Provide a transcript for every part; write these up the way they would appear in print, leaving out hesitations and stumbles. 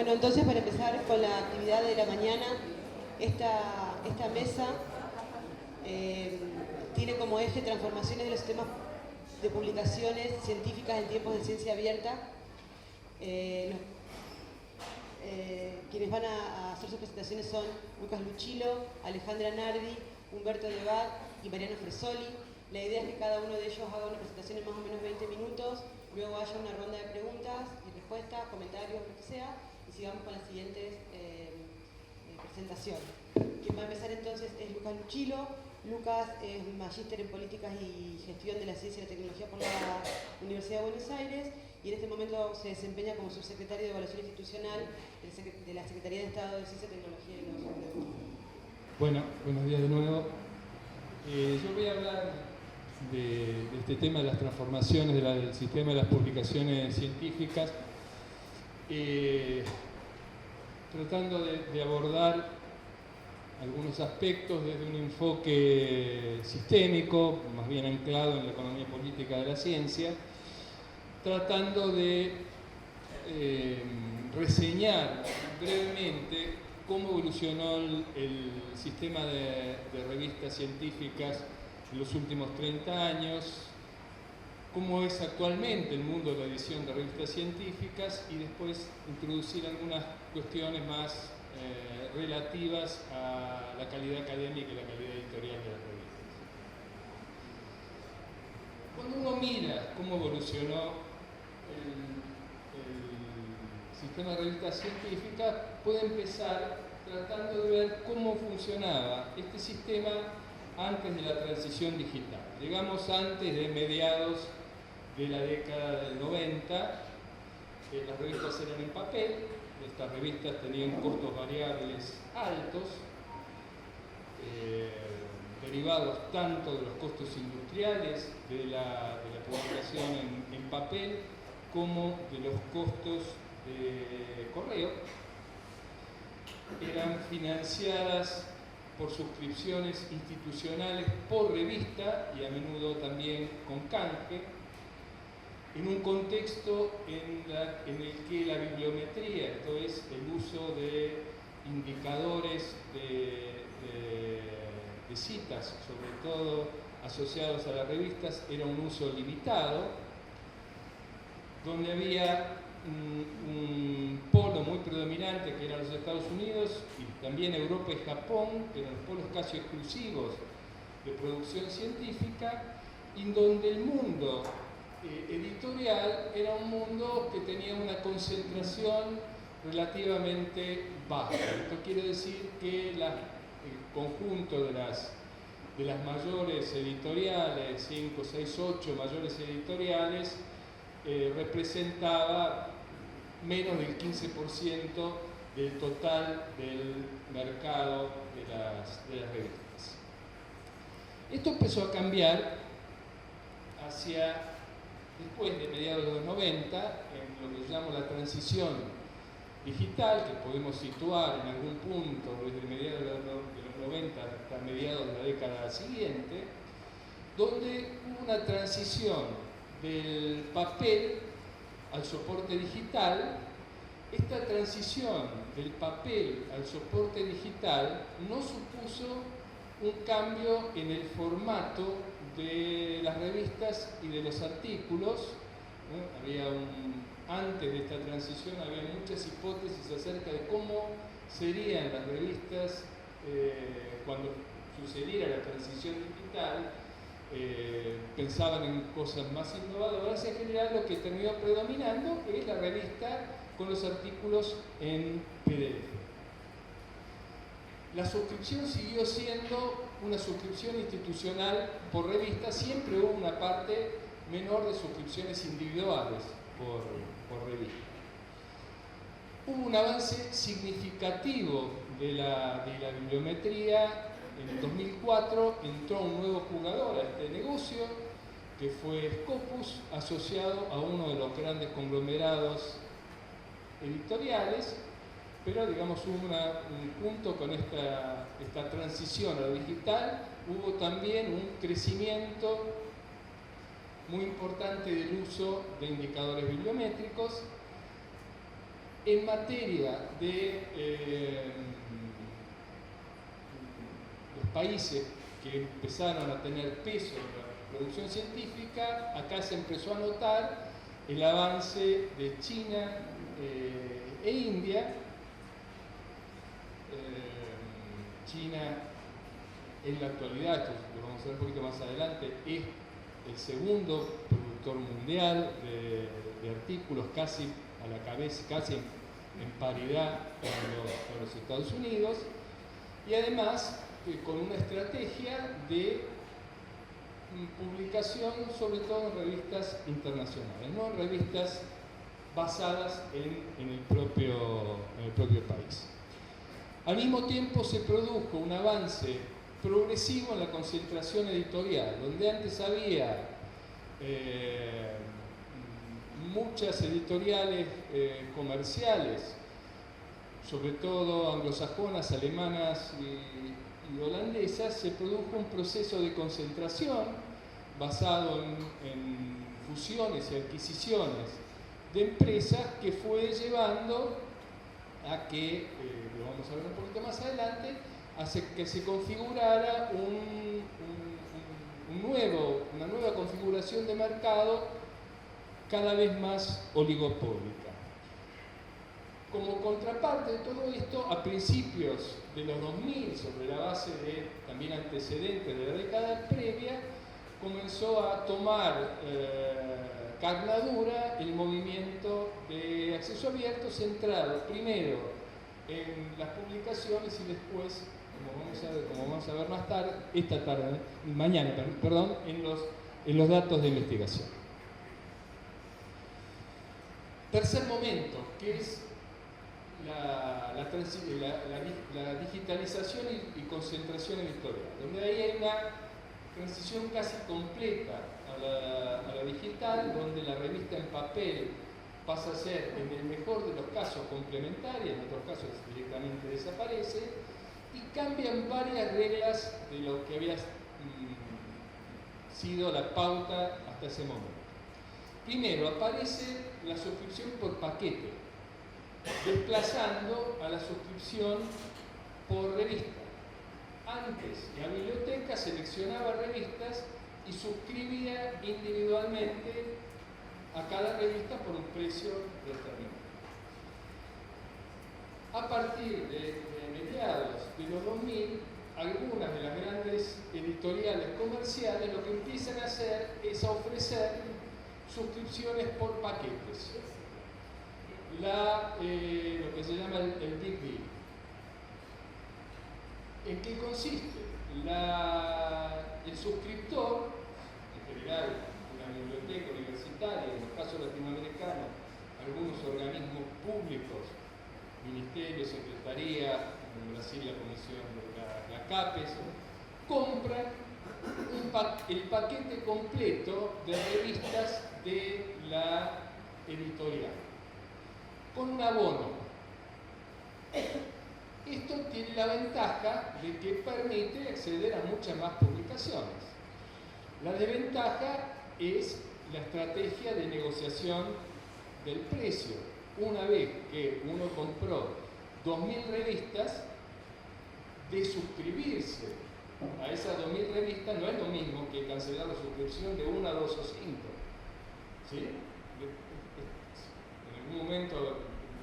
Bueno, entonces para empezar con la actividad de la mañana, esta mesa tiene como eje transformaciones de los sistemas de publicaciones científicas en tiempos de ciencia abierta. Quienes van a hacer sus presentaciones son Lucas Luchilo, Alejandra Nardi, Humberto Debat y Mariano Fresoli. La idea es que cada uno de ellos haga una presentación en más o menos 20 minutos, luego haya una ronda de preguntas y respuestas, comentarios, lo que sea, y sigamos con las siguientes presentaciones. Quien va a empezar entonces es Lucas Luchilo. Lucas es magíster en Políticas y Gestión de la Ciencia y la Tecnología por la Universidad de Buenos Aires y en este momento se desempeña como subsecretario de Evaluación Institucional de la Secretaría de Estado de Ciencia, Tecnología y Innovación. Bueno, buenos días de nuevo. Yo voy a hablar de este tema de las transformaciones del sistema de las publicaciones científicas, tratando de abordar algunos aspectos desde un enfoque sistémico, más bien anclado en la economía política de la ciencia, tratando de reseñar brevemente cómo evolucionó el sistema de revistas científicas en los últimos 30 años, cómo es actualmente el mundo de la edición de revistas científicas y después introducir algunas cuestiones más relativas a la calidad académica y la calidad editorial de las revistas. Cuando uno mira cómo evolucionó el sistema de revistas científicas, puede empezar tratando de ver cómo funcionaba este sistema antes de la transición digital. Digamos antes de mediados de la década del 90, las revistas eran en papel. Estas revistas tenían costos variables altos, derivados tanto de los costos industriales de la publicación en papel como de los costos de correo. Eran financiadas por suscripciones institucionales por revista y a menudo también con canje, en un contexto en el que la bibliometría, esto es, el uso de indicadores de citas, sobre todo asociados a las revistas, era un uso limitado, donde había un polo muy predominante que eran los Estados Unidos y también Europa y Japón, que eran los polos casi exclusivos de producción científica, y donde el mundo editorial era un mundo que tenía una concentración relativamente baja. Esto quiere decir que el conjunto de las mayores editoriales, 5, 6, 8 mayores editoriales, representaba menos del 15% del total del mercado de las revistas. Esto empezó a cambiar hacia después de mediados de los 90, en lo que yo llamo la transición digital, que podemos situar en algún punto desde mediados de los 90 hasta mediados de la década siguiente, donde hubo una transición del papel al soporte digital. Esta transición del papel al soporte digital no supuso un cambio en el formato de las revistas y de los artículos. Antes de esta transición había muchas hipótesis acerca de cómo serían las revistas cuando sucediera la transición digital. Pensaban en cosas más innovadoras. En general lo que terminó predominando es la revista con los artículos en PDF. La suscripción siguió siendo una suscripción institucional por revista. Siempre hubo una parte menor de suscripciones individuales por revista. Hubo un avance significativo de la bibliometría. En el 2004 entró un nuevo jugador a este negocio, que fue Scopus, asociado a uno de los grandes conglomerados editoriales, pero digamos junto con esta transición a lo digital, hubo también un crecimiento muy importante del uso de indicadores bibliométricos En materia de los países que empezaron a tener peso en la producción científica, acá se empezó a notar el avance de China e India. China en la actualidad, esto lo vamos a ver un poquito más adelante, es el segundo productor mundial de artículos, casi a la cabeza, casi en paridad con los Estados Unidos, y además con una estrategia de publicación sobre todo en revistas internacionales, no en revistas basadas en el propio país. Al mismo tiempo se produjo un avance progresivo en la concentración editorial, donde antes había muchas editoriales comerciales, sobre todo anglosajonas, alemanas y holandesas, se produjo un proceso de concentración basado en fusiones y adquisiciones de empresas que fue llevando a que, lo vamos a ver un poquito más adelante, a que se configurara una nueva configuración de mercado cada vez más oligopólica. Como contraparte de todo esto, a principios de los 2000, sobre la base de también antecedentes de la década previa, comenzó a tomar carnadura el movimiento de acceso abierto, centrado primero en las publicaciones y después, como vamos a ver más tarde, mañana, en los datos de investigación. Tercer momento, que es la digitalización y concentración editorial, donde ahí hay una transición casi completa a la digital, donde la revista en papel pasa a ser, en el mejor de los casos, complementaria, en otros casos directamente desaparece, y cambian varias reglas de lo que había sido la pauta hasta ese momento. Primero, aparece la suscripción por paquete, desplazando a la suscripción por revista. Antes, la biblioteca seleccionaba revistas y suscribía individualmente a cada revista por un precio determinado. A partir de mediados de los 2000, algunas de las grandes editoriales comerciales lo que empiezan a hacer es a ofrecer suscripciones por paquetes. Lo que se llama el Big Deal. ¿En qué consiste? El suscriptor, en general una biblioteca universitaria, en el caso latinoamericano, algunos organismos públicos, ministerios, secretaría, en Brasil la comisión de la CAPES, compran el paquete completo de revistas de la editorial, con un abono. Esto tiene la ventaja de que permite acceder a muchas más publicaciones. La desventaja es la estrategia de negociación del precio. Una vez que uno compró 2.000 revistas, de suscribirse a esas 2.000 revistas no es lo mismo que cancelar la suscripción de 1, 2 o 5. ¿Sí? En algún momento,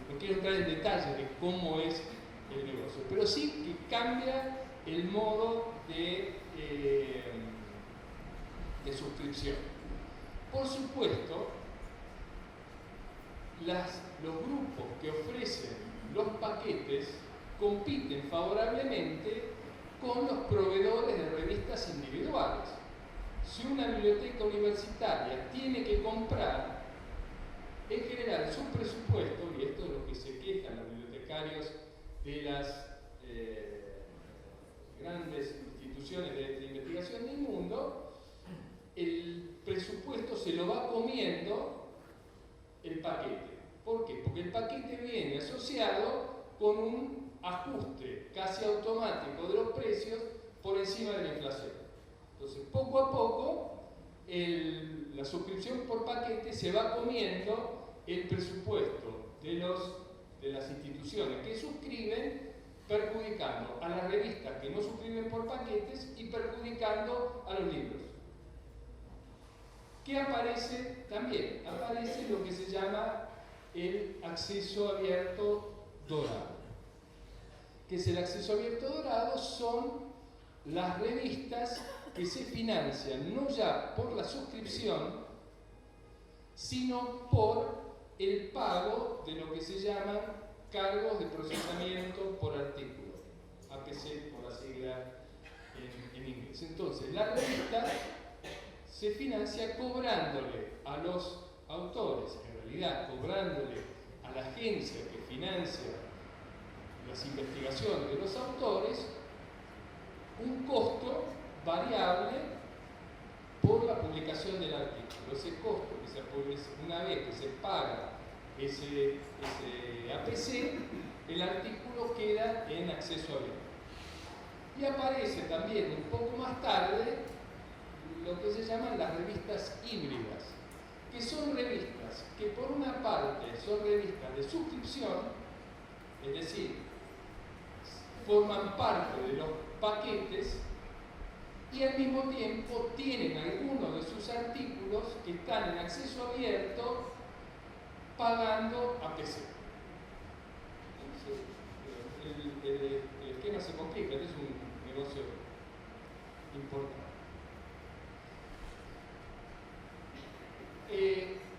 no quiero entrar en detalle de cómo es el negocio, pero sí que cambia el modo de suscripción. Por supuesto, los grupos que ofrecen los paquetes compiten favorablemente con los proveedores de revistas individuales. Si una biblioteca universitaria tiene que comprar, en general su presupuesto, y esto es lo que se quejan los bibliotecarios de las grandes instituciones de investigación del mundo, el presupuesto se lo va comiendo el paquete. ¿Por qué? Porque el paquete viene asociado con un ajuste casi automático de los precios por encima de la inflación. Entonces, poco a poco, la suscripción por paquete se va comiendo el presupuesto de los de las instituciones que suscriben, perjudicando a las revistas que no suscriben por paquetes y perjudicando a los libros. ¿Qué aparece? También aparece lo que se llama el acceso abierto dorado. ¿Qué es el acceso abierto dorado? Son las revistas que se financian no ya por la suscripción, sino por el pago de lo que se llaman cargos de procesamiento por artículo, APC por la sigla en inglés. Entonces, la revista se financia cobrándole a los autores, en realidad cobrándole a la agencia que financia las investigaciones de los autores, un costo variable por la publicación del artículo. Ese costo que se publica, una vez que se paga ese APC, el artículo queda en acceso abierto. Y aparece también un poco más tarde lo que se llaman las revistas híbridas, que son revistas que por una parte son revistas de suscripción, es decir, forman parte de los paquetes y al mismo tiempo tienen algunos de sus artículos que están en acceso abierto pagando APC. El esquema se complica, este es un negocio importante.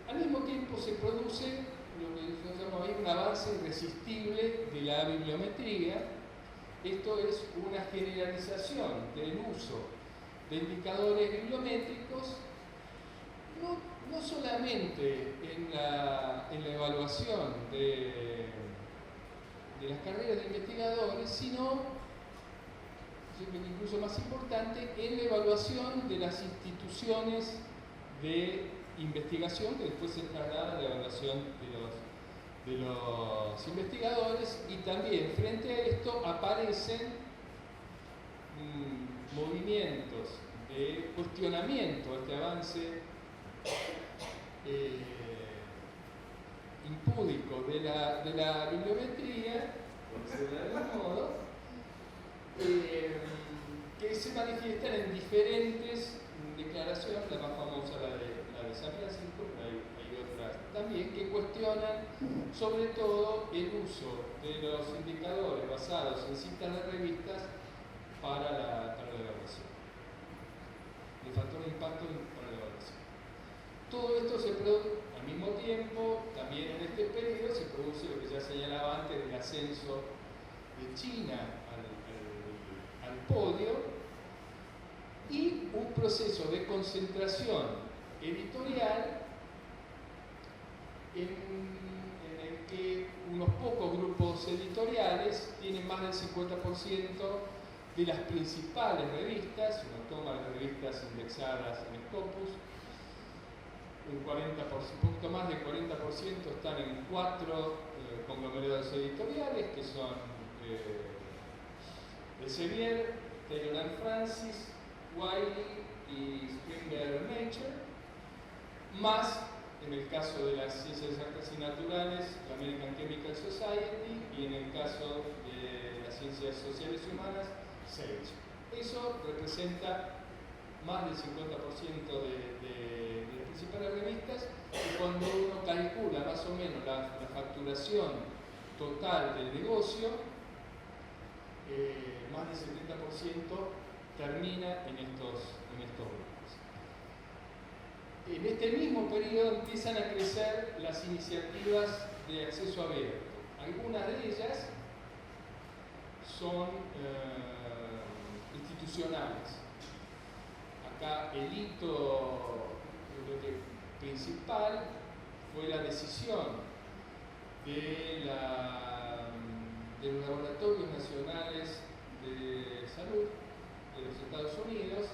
Al mismo tiempo se produce lo que nosotros llamamos un avance irresistible de la bibliometría. Esto es una generalización del uso de indicadores bibliométricos, no solamente en la evaluación de las carreras de investigadores, sino, incluso más importante, en la evaluación de las instituciones de investigación, que después se traslada a la evaluación de los investigadores, y también frente a esto aparecen movimientos de cuestionamiento a este avance impúdico de la bibliometría, por decirlo de algún modo, que se manifiestan en diferentes declaraciones, la más famosa la de San Francisco, pero hay otras también que cuestionan sobre todo el uso de los indicadores basados en citas de revistas para la evaluación, el factor de impacto para la evaluación. Todo esto se produce al mismo tiempo, también en este periodo se produce lo que ya señalaba antes del ascenso de China al podio, y un proceso de concentración editorial en el que unos pocos grupos editoriales tienen más del 50% de las principales revistas. Uno toma las revistas indexadas en Scopus, un poquito más del 40% están en 4 conglomerados editoriales, que son Elsevier, Taylor & Francis, Wiley y Springer Nature, más, en el caso de las ciencias exactas y naturales, la American Chemical Society, y en el caso de las ciencias sociales y humanas, Sage. Eso representa más del 50% de las principales revistas, y cuando uno calcula más o menos la facturación total del negocio, más del 70% termina en estos grupos. En este mismo periodo empiezan a crecer las iniciativas de acceso abierto. Algunas de ellas son institucionales. Acá el hito principal fue la decisión de los laboratorios nacionales de salud de los Estados Unidos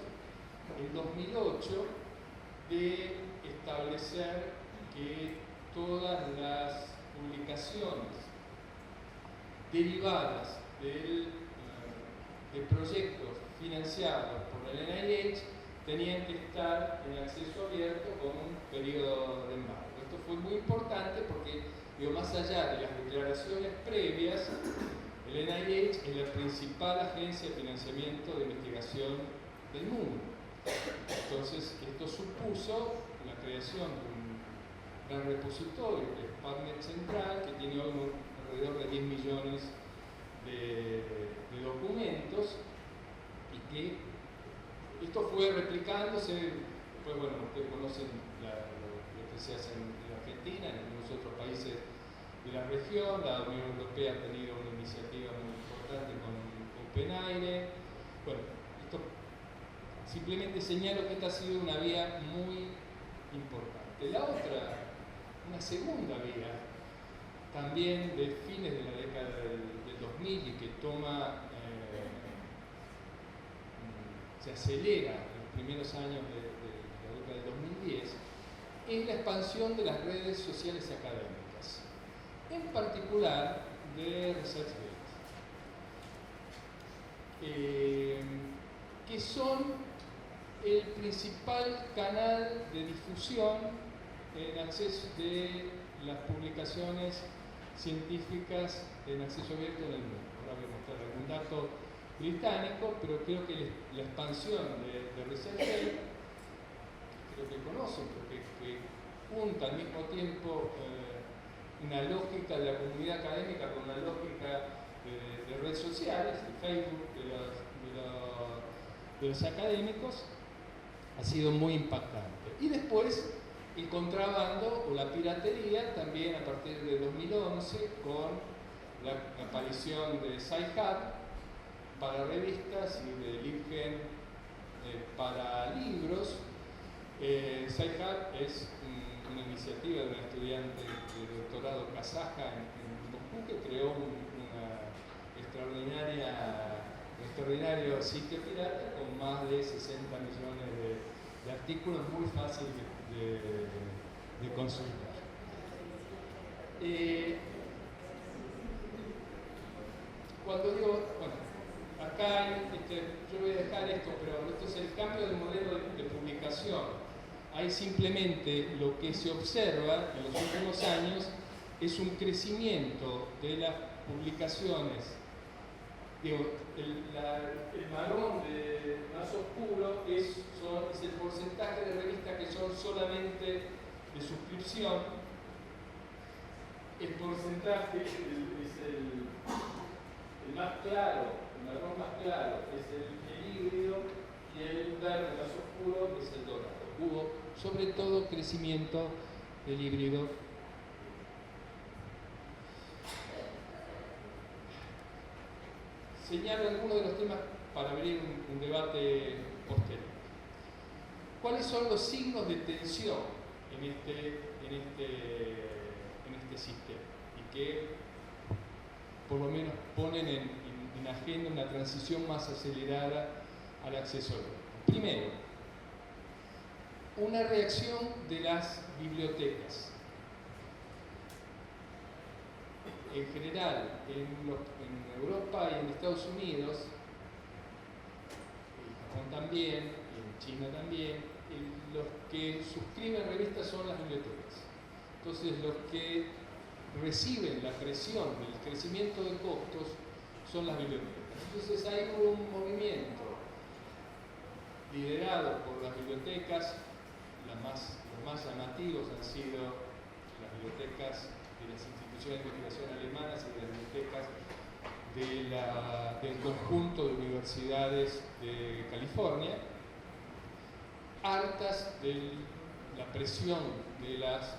en 2008 de establecer que todas las publicaciones derivadas de proyectos financiados por el NIH tenían que estar en acceso abierto con un periodo de embargo. Esto fue muy importante porque Digo, más allá de las declaraciones previas, el NIH es la principal agencia de financiamiento de investigación del mundo. Entonces, esto supuso la creación de un gran repositorio, que es PubMed Central, que tiene hoy alrededor de 10 millones de documentos, y que esto fue replicándose. Pues bueno, ustedes conocen lo que se hace en Argentina, en algunos otros países de la región. La Unión Europea ha tenido una iniciativa muy importante con OpenAIRE. Bueno, esto simplemente señalo que esta ha sido una vía muy importante. La otra, una segunda vía, también de fines de la década del 2000 y que se acelera en los primeros años de la década del 2010, es la expansión de las redes sociales académicas, en particular de ResearchGate, que son el principal canal de difusión en acceso de las publicaciones científicas en acceso abierto en el mundo. Ahora voy a mostrar algún dato británico, pero creo que la expansión de ResearchGate, creo que conocen, porque que junta al mismo tiempo una lógica de la comunidad académica con una lógica de redes sociales, de Facebook, de los académicos, ha sido muy impactante. Y después el contrabando o la piratería, también a partir de 2011, con la aparición de Sci-Hub para revistas y de LibGen para libros. Sci-Hub es una iniciativa de una estudiante de doctorado kazaja en Moscú, que creó un extraordinario sitio pirata con más de 60 millones de artículos, muy fácil de consultar. Cuando digo, bueno, acá yo voy a dejar esto, pero esto es el cambio de modelo de publicación. Ahí simplemente lo que se observa en los últimos años es un crecimiento de las publicaciones. Digo, el marrón más oscuro es el porcentaje de revistas que son solamente de suscripción. El porcentaje es el más claro, el marrón más claro es el híbrido, y el verde más oscuro es el dorado. Hubo sobre todo crecimiento del híbrido. Señalo algunos de los temas para abrir un debate posterior. ¿Cuáles son los signos de tensión en este sistema? Y que por lo menos ponen en agenda una transición más acelerada al acceso al web. Primero, una reacción de las bibliotecas. En general, en Europa y en Estados Unidos, en Japón también, en China también, los que suscriben revistas son las bibliotecas. Entonces, los que reciben la presión del crecimiento de costos son las bibliotecas. Entonces, hay un movimiento liderado por las bibliotecas. Los más llamativos han sido las bibliotecas de las instituciones de investigación alemanas y de las bibliotecas del conjunto de universidades de California, hartas de la presión de las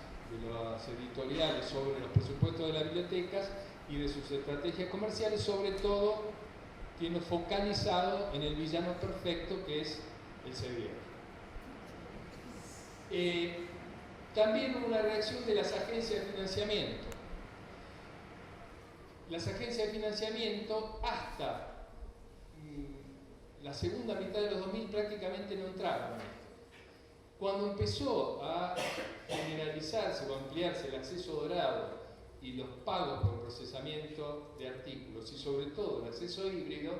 editoriales sobre los presupuestos de las bibliotecas y de sus estrategias comerciales, sobre todo tiene focalizado en el villano perfecto, que es el CDF. También hubo una reacción de las agencias de financiamiento. Las agencias de financiamiento hasta la segunda mitad de los 2000 prácticamente no entraron en esto. Cuando empezó a generalizarse o ampliarse el acceso dorado y los pagos por procesamiento de artículos y sobre todo el acceso híbrido,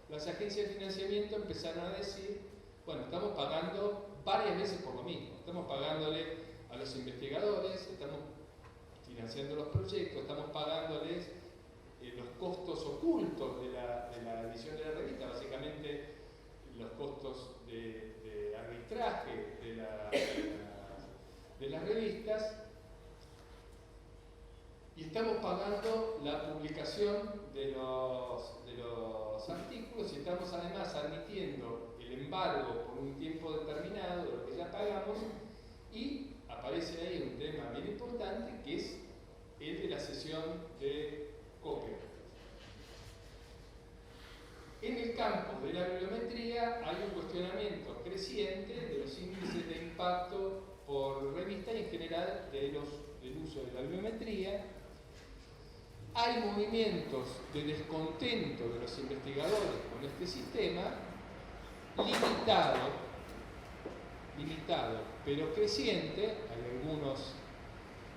las agencias de financiamiento empezaron a decir, bueno, estamos pagando varias veces por lo mismo, estamos pagándole a los investigadores, estamos financiando los proyectos, estamos pagándoles los costos ocultos de la edición de la revista, básicamente los costos de arbitraje de las revistas, y estamos pagando la publicación de los artículos, y estamos además admitiendo el embargo por un tiempo determinado de lo que ya pagamos, y aparece ahí un tema bien importante, que es el de la cesión de copyright. En el campo de la bibliometría hay un cuestionamiento creciente de los índices de impacto por revista y en general del uso de la bibliometría. Hay movimientos de descontento de los investigadores con este sistema, limitado, pero creciente. Hay algunos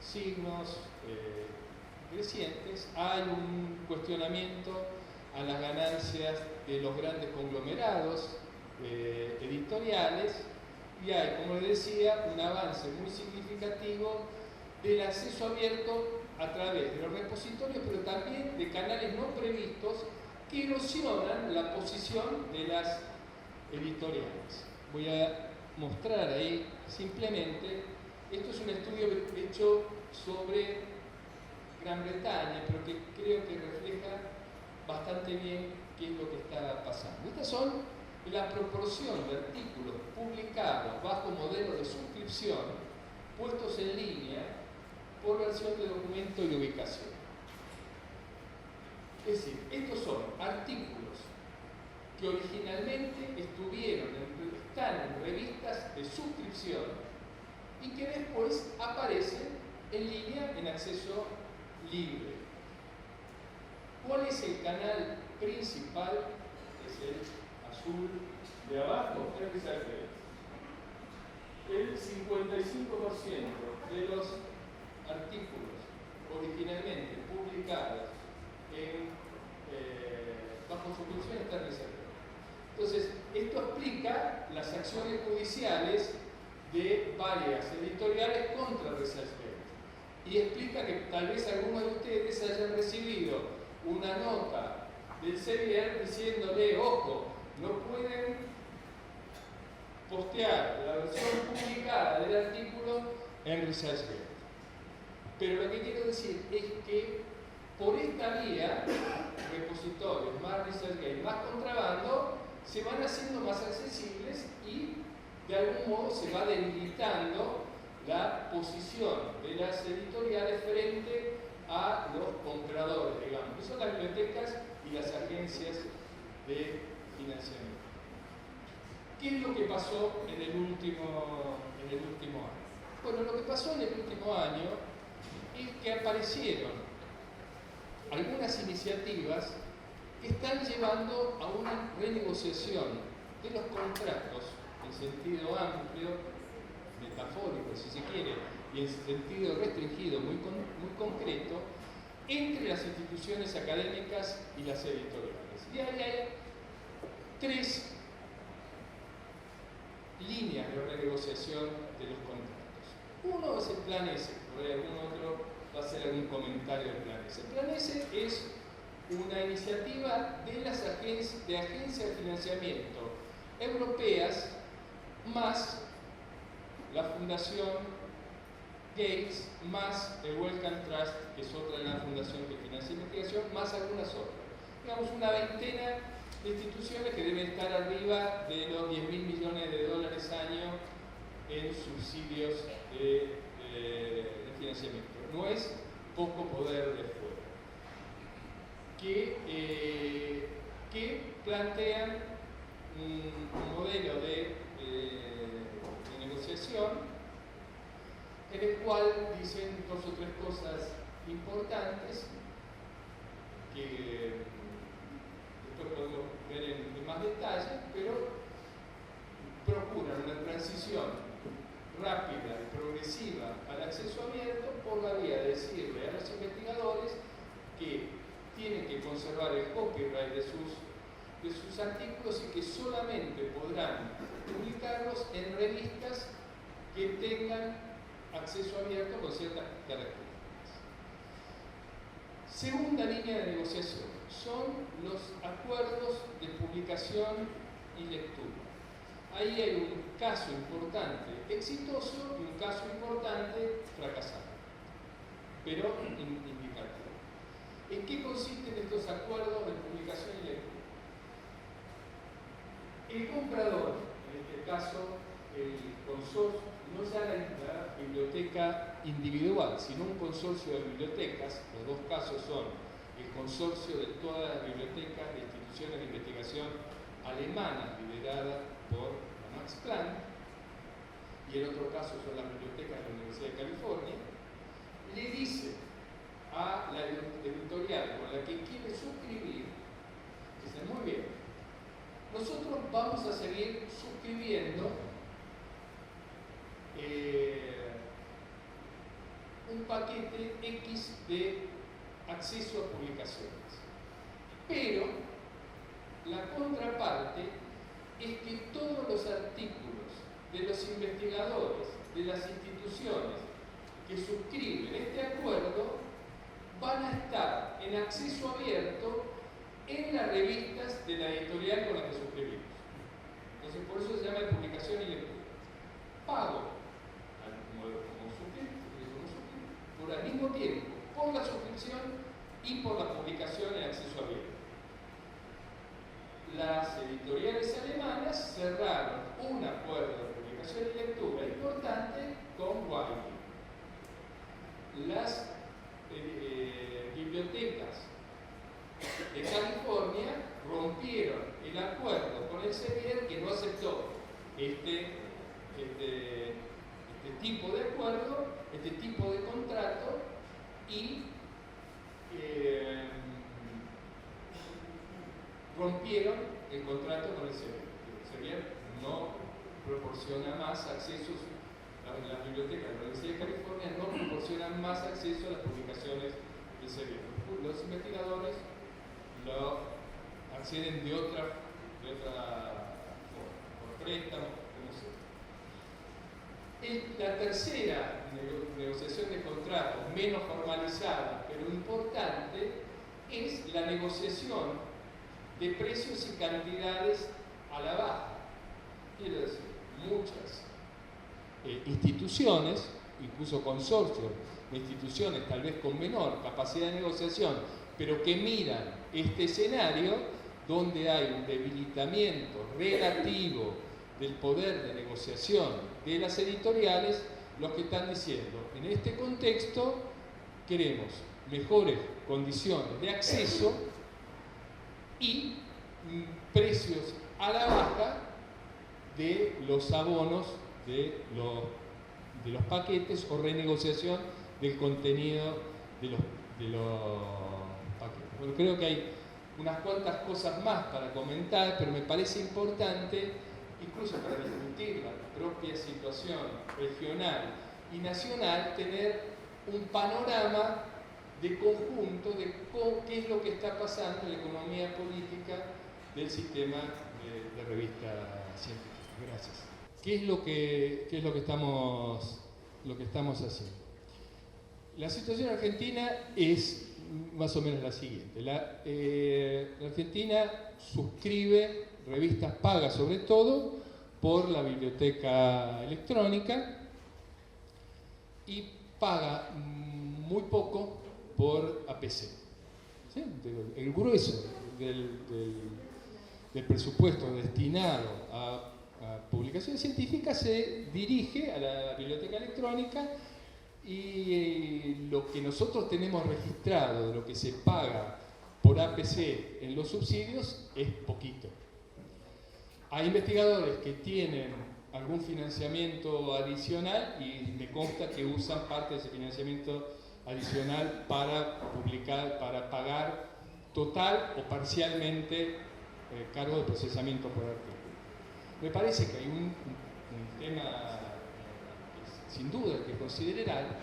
signos crecientes. Hay un cuestionamiento a las ganancias de los grandes conglomerados editoriales, y hay, como les decía, un avance muy significativo del acceso abierto a través de los repositorios, pero también de canales no previstos que erosionan la posición de las editoriales. Voy a mostrar ahí simplemente, esto es un estudio hecho sobre Gran Bretaña, pero que creo que refleja bastante bien qué es lo que está pasando. Estas son la proporción de artículos publicados bajo modelo de suscripción puestos en línea por versión de documento y ubicación. Es decir, estos son artículos que originalmente están en revistas de suscripción y que después aparecen en línea en acceso libre. ¿Cuál es el canal principal? Es el azul de abajo, el 55% de los artículos originalmente publicados bajo suscripción están reservados. Entonces, esto explica las acciones judiciales de varias editoriales contra ResearchGate, y explica que tal vez algunos de ustedes hayan recibido una nota del CEBIER diciéndole: ojo, no pueden postear la versión publicada del artículo en ResearchGate. Pero lo que quiero decir es que por esta vía, repositorios más ResearchGate, más contrabando, se van haciendo más accesibles y de algún modo se va debilitando la posición de las editoriales frente a los compradores, digamos, que son las bibliotecas y las agencias de financiamiento. ¿Qué es lo que pasó en el último año? Bueno, lo que pasó en el último año es que aparecieron algunas iniciativas que están llevando a una renegociación de los contratos en sentido amplio, metafórico si se quiere, y en sentido restringido, muy concreto, entre las instituciones académicas y las editoriales. Y ahí hay tres líneas de renegociación de los contratos. Uno es el Plan S, por ahí algún otro va a hacer algún comentario del Plan S. El Plan S es una iniciativa de las agencias de financiamiento europeas, más la Fundación Gates, más el Wellcome Trust, que es otra gran fundación que financia investigación, más algunas otras. Digamos, una veintena de instituciones que deben estar arriba de los 10.000 millones de dólares año en subsidios de financiamiento. No es poco poder de fuera. Que plantean un modelo de negociación en el cual dicen dos o tres cosas importantes que después podemos ver en más detalle, pero procuran una transición rápida y progresiva al acceso abierto por la vía de decirle a los investigadores que tienen que conservar el copyright de sus artículos y que solamente podrán publicarlos en revistas que tengan acceso abierto con ciertas características. Segunda línea de negociación son los acuerdos de publicación y lectura. Ahí hay un caso importante exitoso y un caso importante fracasado, pero indicativo. ¿En qué consisten estos acuerdos de publicación y lectura? El comprador, en este caso el consorcio, no ya la biblioteca individual, sino un consorcio de bibliotecas. Los dos casos son el consorcio de todas las bibliotecas de instituciones de investigación alemanas lideradas por la Max Planck, y el otro caso son las bibliotecas de la Universidad de California. Le dice a la editorial con la que quiere suscribir, dice: muy bien, nosotros vamos a seguir suscribiendo un paquete X de acceso a publicaciones, pero la contraparte es que todos los artículos de los investigadores de las instituciones que suscriben este acuerdo van a estar en acceso abierto en las revistas de la editorial con la que suscribimos. Entonces, por eso se llama publicación y lectura. Pago como suscriptor al mismo tiempo por la suscripción y por la publicación en acceso abierto. Las editoriales alemanas cerraron un acuerdo de publicación y lectura importante con Wiley. Las bibliotecas de California rompieron el acuerdo con el Sevier, que no aceptó este tipo de acuerdo, este tipo de contrato, y rompieron el contrato con el Sevier. El Sevier no proporciona más accesos, las bibliotecas de la Universidad de California no proporcionan más acceso a las publicaciones del Sevier. Los investigadores lo acceden de otra forma, por préstamo, como sea. La tercera negociación de contratos, menos formalizada, pero importante, es la negociación de precios y cantidades a la baja. Quiero decir, muchas instituciones, incluso consorcios de instituciones tal vez con menor capacidad de negociación, pero que miran este escenario donde hay un debilitamiento relativo del poder de negociación de las editoriales, los que están diciendo: en este contexto queremos mejores condiciones de acceso y precios a la baja de los abonos de los paquetes, o renegociación del contenido de los paquetes. Bueno, creo que hay unas cuantas cosas más para comentar, pero me parece importante, incluso para discutir la propia situación regional y nacional, tener un panorama de conjunto de qué es lo que está pasando en la economía política del sistema de revistas científicas. Gracias. ¿Qué es lo que estamos haciendo? La situación argentina es más o menos la siguiente. La Argentina suscribe revistas pagas, sobre todo por la biblioteca electrónica, y paga muy poco por APC. ¿Sí? El grueso del presupuesto destinado a publicaciones científicas se dirige a la biblioteca electrónica, y lo que nosotros tenemos registrado de lo que se paga por APC en los subsidios es poquito. Hay investigadores que tienen algún financiamiento adicional y me consta que usan parte de ese financiamiento adicional para publicar, para pagar total o parcialmente cargo de procesamiento por artículo. Me parece que hay un tema sin duda hay que considerar,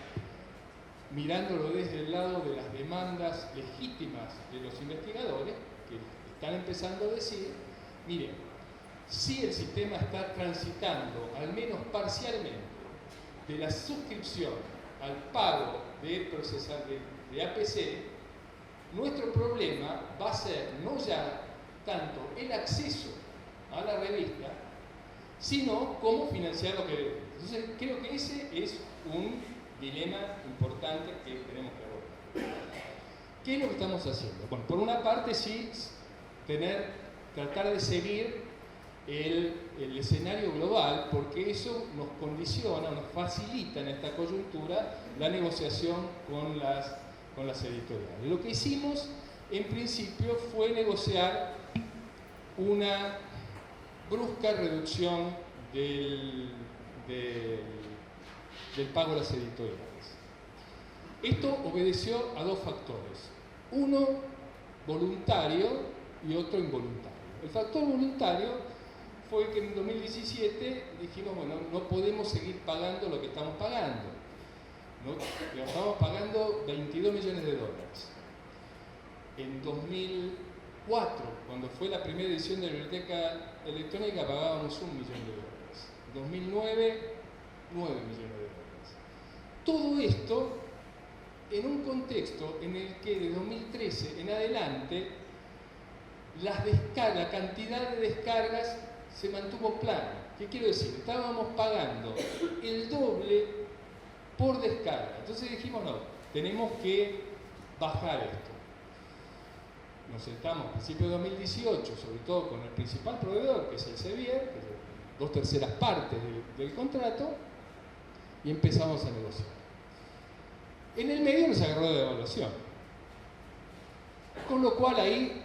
mirándolo desde el lado de las demandas legítimas de los investigadores, que están empezando a decir: miren, si el sistema está transitando, al menos parcialmente, de la suscripción al pago de APC, Nuestro problema va a ser no ya tanto el acceso a la revista, sino cómo financiar lo que debemos. Entonces, creo que ese es un dilema importante que tenemos que abordar. ¿Qué es lo que estamos haciendo? Bueno, por una parte sí, tratar de seguir el escenario global, porque eso nos condiciona, nos facilita en esta coyuntura la negociación con las editoriales. Lo que hicimos en principio fue negociar una brusca reducción del pago a las editoriales. Esto obedeció a dos factores, uno voluntario y otro involuntario. El factor voluntario fue que en 2017 dijimos, bueno, no podemos seguir pagando lo que estamos pagando, ¿no? Estamos pagando 22 millones de dólares. En 2004, cuando fue la primera edición de la biblioteca electrónica, pagábamos 1 millón de dólares. En 2009, 9 millones de dólares. Todo esto en un contexto en el que de 2013 en adelante la cantidad de descargas se mantuvo plana. ¿Qué quiero decir? Estábamos pagando el doble por descarga. Entonces dijimos, no, tenemos que bajar esto. Nos sentamos a principios de 2018, sobre todo con el principal proveedor, que es el Sevier, que es 2/3 partes del contrato, y empezamos a negociar. En el medio nos agarró de devaluación. Con lo cual ahí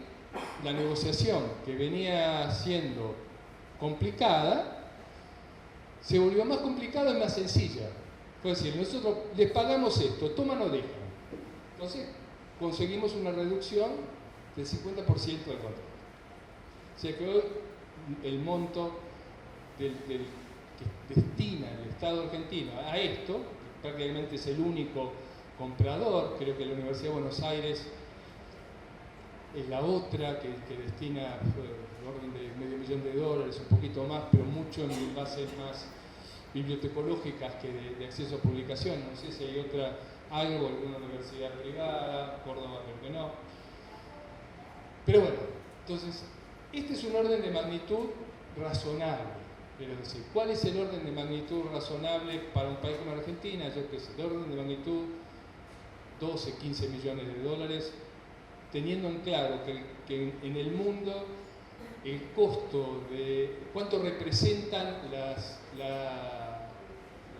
la negociación, que venía siendo complicada, se volvió más complicada y más sencilla. Fue decir, nosotros les pagamos esto, toman o dejan. Entonces conseguimos una reducción del 50% del contrato. O sea que hoy el monto que destina el Estado argentino a esto, prácticamente es el único comprador, creo que la Universidad de Buenos Aires es la otra que destina el orden de $500,000, un poquito más, pero mucho en bases más bibliotecológicas que de acceso a publicación. No sé si hay otra, algo, alguna universidad privada, Córdoba creo que no. Pero bueno, entonces, este es un orden de magnitud razonable. Quiero decir, ¿cuál es el orden de magnitud razonable para un país como Argentina? Yo qué sé, el orden de magnitud 12, 15 millones de dólares, teniendo en claro que en el mundo el costo de cuánto representan la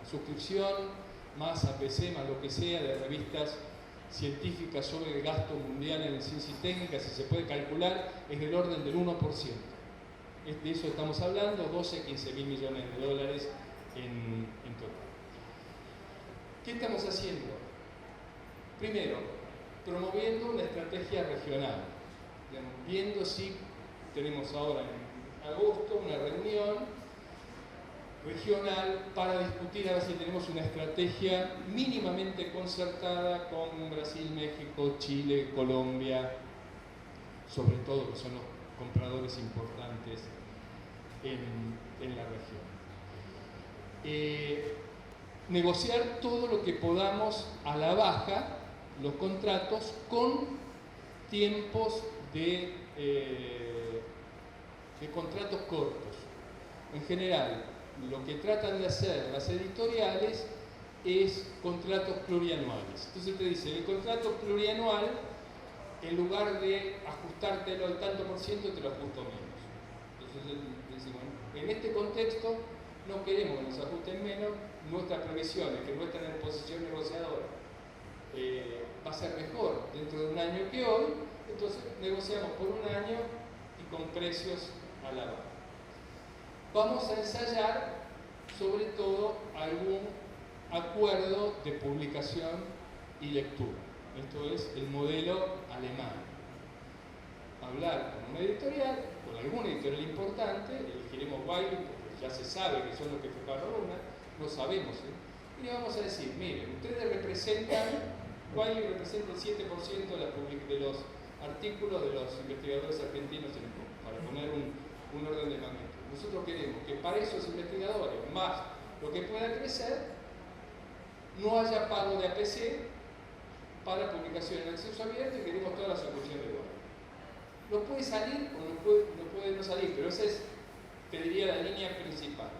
suscripción más APC, más lo que sea, de revistas científicas sobre el gasto mundial en ciencia y técnica, si se puede calcular, es del orden del 1%. De eso estamos hablando, 12, 15 mil millones de dólares en total. ¿Qué estamos haciendo? Primero, promoviendo una estrategia regional, viendo si tenemos ahora en agosto una reunión regional para discutir a ver si tenemos una estrategia mínimamente concertada con Brasil, México, Chile, Colombia, sobre todo que son los compradores importantes en la región. Negociar todo lo que podamos a la baja, los contratos, con tiempos de contratos cortos. En general, lo que tratan de hacer las editoriales es contratos plurianuales. Entonces te dice, el contrato plurianual, en lugar de ajustártelo al tanto por ciento, te lo ajusto menos. Entonces decimos, en este contexto no queremos que nos ajusten menos, nuestras previsiones, que nuestra posición negociadora va a ser mejor dentro de un año que hoy, entonces negociamos por un año y con precios a la baja. Vamos a ensayar sobre todo algún acuerdo de publicación y lectura. Esto es el modelo alemán. Hablar con una editorial, con alguna editorial importante, elegiremos Wiley, porque ya se sabe que son los que preparan una, no sabemos, y le vamos a decir, miren, ustedes representan, Wiley representa el 7% de los artículos de los investigadores argentinos en el mundo, para poner un orden de magnitud. Nosotros queremos que para esos investigadores, más lo que pueda crecer, no haya pago de APC para publicación en acceso abierto y queremos toda la solución de Word. No puede salir o no puede no salir, pero esa es, te diría, la línea principal.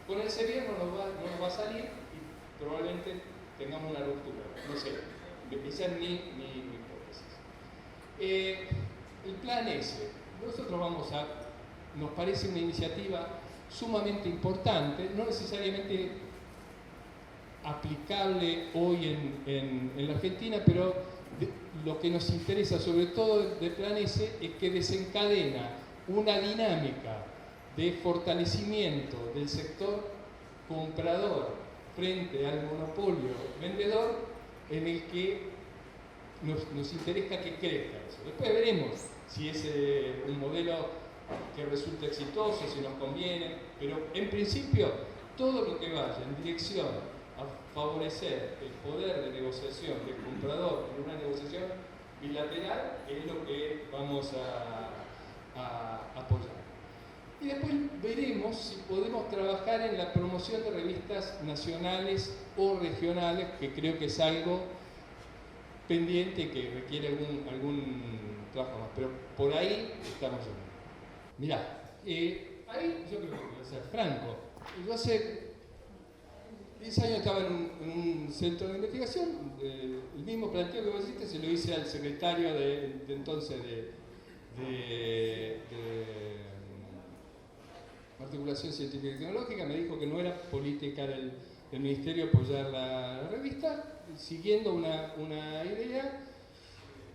Con el Sevier no nos va a salir y probablemente tengamos una ruptura, no sé, esa es mi hipótesis. El plan S, nos parece una iniciativa sumamente importante, no necesariamente aplicable hoy en la Argentina, pero lo que nos interesa sobre todo del plan S es que desencadena una dinámica de fortalecimiento del sector comprador frente al monopolio vendedor en el que nos interesa que crezca eso. Después veremos si es un modelo que resulte exitoso, si nos conviene, pero en principio todo lo que vaya en dirección a favorecer el poder de negociación del comprador en una negociación bilateral es lo que vamos a apoyar. Y después veremos si podemos trabajar en la promoción de revistas nacionales o regionales, que creo que es algo pendiente y que requiere algún trabajo más. Pero por ahí estamos yendo. Mirá, ahí yo creo que voy a ser franco. Yo hace 10 años estaba en un centro de investigación. El mismo planteo que vos hiciste se lo hice al secretario de entonces de Articulación Científica y Tecnológica. Me dijo que no era política del Ministerio apoyar la revista, siguiendo una idea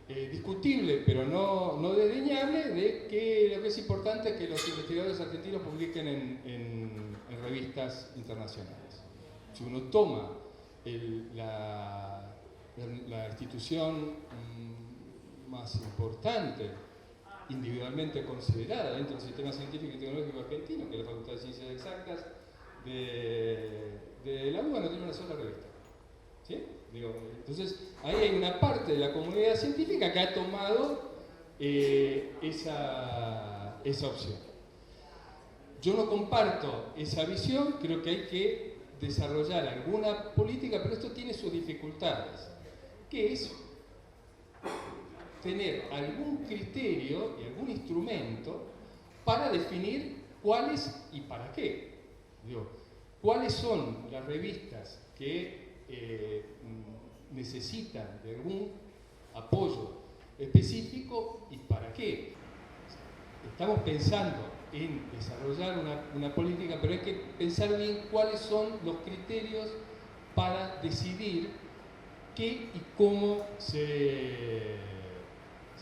discutible, pero no desdeñable, de que lo que es importante es que los investigadores argentinos publiquen en revistas internacionales. Si uno toma la institución más importante, individualmente considerada dentro del sistema científico y tecnológico argentino, que es la Facultad de Ciencias Exactas de la UBA, no tiene una sola revista. ¿Sí? Entonces, ahí hay una parte de la comunidad científica que ha tomado esa opción. Yo no comparto esa visión, creo que hay que desarrollar alguna política, pero esto tiene sus dificultades, que es tener algún criterio y algún instrumento para definir cuáles y para qué. Cuáles son las revistas que necesitan de algún apoyo específico y para qué. Estamos pensando en desarrollar una política, pero hay que pensar bien cuáles son los criterios para decidir qué y cómo se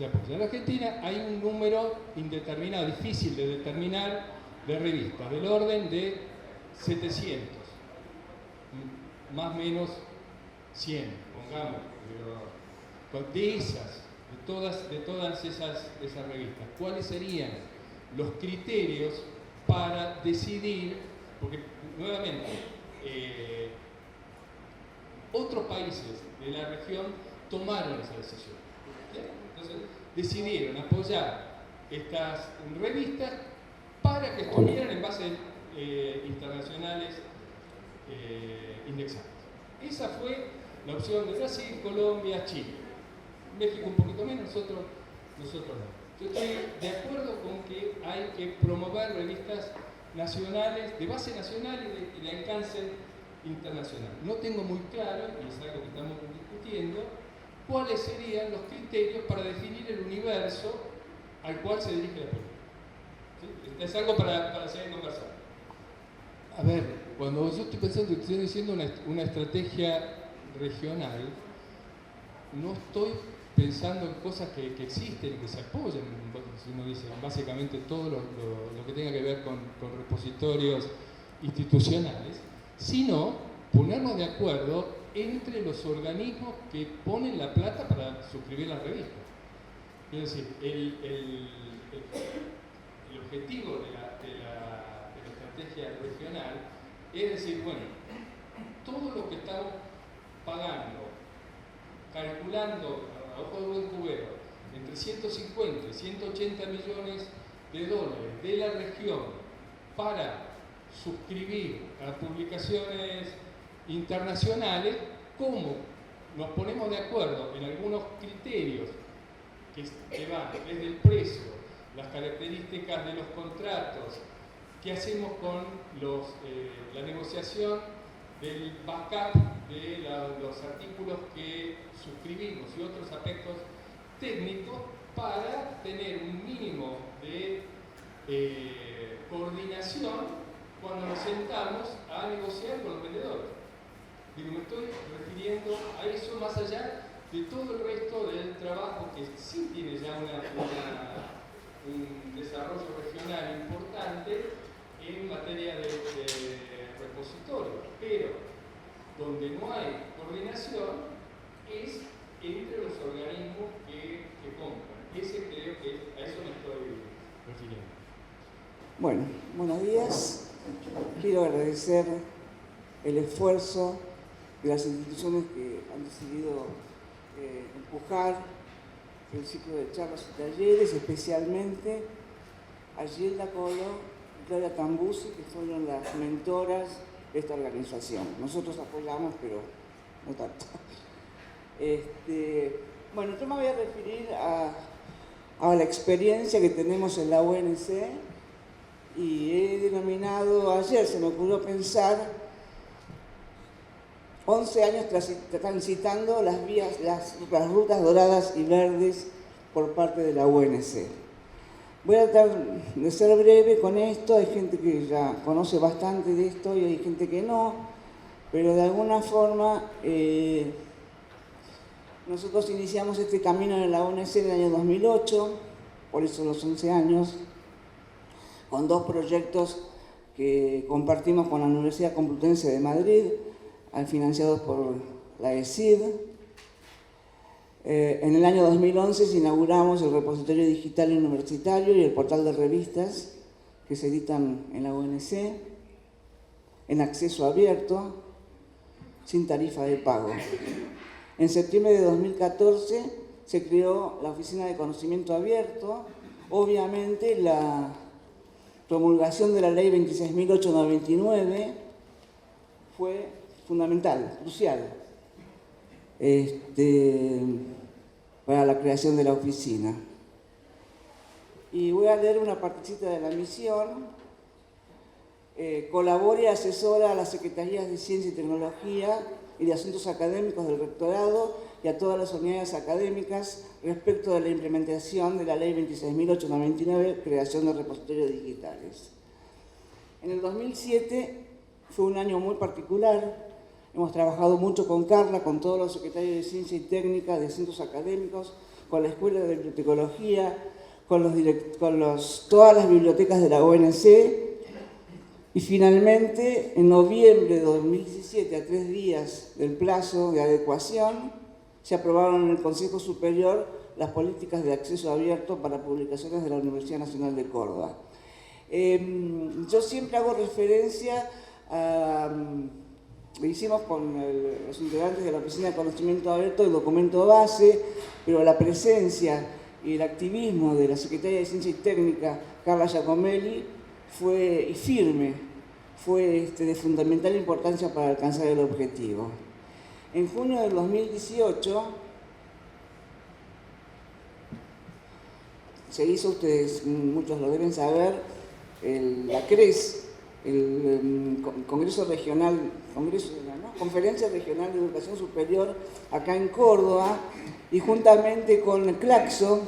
apoya. En Argentina hay un número indeterminado, difícil de determinar, de revistas, del orden de 700, más o menos 100, pongamos, de todas esas revistas, ¿cuáles serían los criterios para decidir? Porque, nuevamente, otros países de la región tomaron esa decisión. Entonces, decidieron apoyar estas revistas para que estuvieran en bases internacionales indexadas. Esa fue la opción de Brasil, Colombia, Chile. México un poquito menos, nosotros no. Yo estoy de acuerdo con que hay que promover revistas nacionales, de base nacional y de alcance internacional. No tengo muy claro, y es algo que estamos discutiendo, cuáles serían los criterios para definir el universo al cual se dirige la política. ¿Sí? Es algo para seguir conversando. A ver, cuando yo estoy pensando que estoy diciendo una estrategia regional, no estoy pensando en cosas que existen y que se apoyan. Uno dice básicamente todo lo que tenga que ver con repositorios institucionales, sino ponernos de acuerdo entre los organismos que ponen la plata para suscribir las revistas. Es decir, el objetivo de la estrategia regional es decir, bueno, todo lo que estamos pagando, calculando a ojo de buen cubero, entre 150 y 180 millones de dólares de la región para suscribir a publicaciones internacionales, ¿cómo nos ponemos de acuerdo en algunos criterios que van desde el precio, las características de los contratos, qué hacemos con la negociación del backup de los artículos que suscribimos y otros aspectos técnicos para tener un mínimo de coordinación cuando nos sentamos a negociar con los vendedores. Digo, me estoy refiriendo a eso más allá de todo el resto del trabajo que sí tiene ya un desarrollo regional importante en materia de repositorio, pero donde no hay coordinación es entre los organismos que compran. Ese creo que a eso me estoy refiriendo. Bueno, buenos días. Quiero agradecer el esfuerzo de las instituciones que han decidido empujar el ciclo de charlas y talleres, especialmente a Gilda Colo y Claudia Tambusi, que fueron las mentoras de esta organización. Nosotros apoyamos, pero no tanto. Bueno, yo me voy a referir a la experiencia que tenemos en la UNC y he denominado, ayer se me ocurrió pensar 11 años transitando las rutas doradas y verdes por parte de la UNC. Voy a tratar de ser breve con esto. Hay gente que ya conoce bastante de esto y hay gente que no, pero de alguna forma nosotros iniciamos este camino en la UNC en el año 2008, por eso los 11 años, con dos proyectos que compartimos con la Universidad Complutense de Madrid, financiados por la ESID. En el año 2011 inauguramos el repositorio digital universitario y el portal de revistas que se editan en la UNC, en acceso abierto, sin tarifa de pago. En septiembre de 2014 se creó la Oficina de Conocimiento Abierto. Obviamente la promulgación de la Ley 26.899 fue fundamental, crucial, para la creación de la oficina. Y voy a leer una partecita de la misión. Colabora y asesora a las Secretarías de Ciencia y Tecnología y de Asuntos Académicos del Rectorado y a todas las unidades académicas respecto de la implementación de la Ley 26.899, creación de repositorios digitales. En el 2007 fue un año muy particular. Hemos trabajado mucho con Carla, con todos los secretarios de Ciencia y Técnica, de Asuntos Académicos, con la Escuela de Bibliotecología, con todas las bibliotecas de la ONC. Y finalmente, en noviembre de 2017, a 3 días del plazo de adecuación, se aprobaron en el Consejo Superior las políticas de acceso abierto para publicaciones de la Universidad Nacional de Córdoba. Yo siempre hago referencia a... Lo hicimos con los integrantes de la Oficina de Conocimiento Abierto, el documento base, pero la presencia y el activismo de la Secretaria de Ciencia y Técnica, Carla Giacomelli, fue de fundamental importancia para alcanzar el objetivo. En junio del 2018 se hizo, ustedes muchos lo deben saber, la CRES, el Conferencia Regional de Educación Superior acá en Córdoba, y juntamente con el Claxo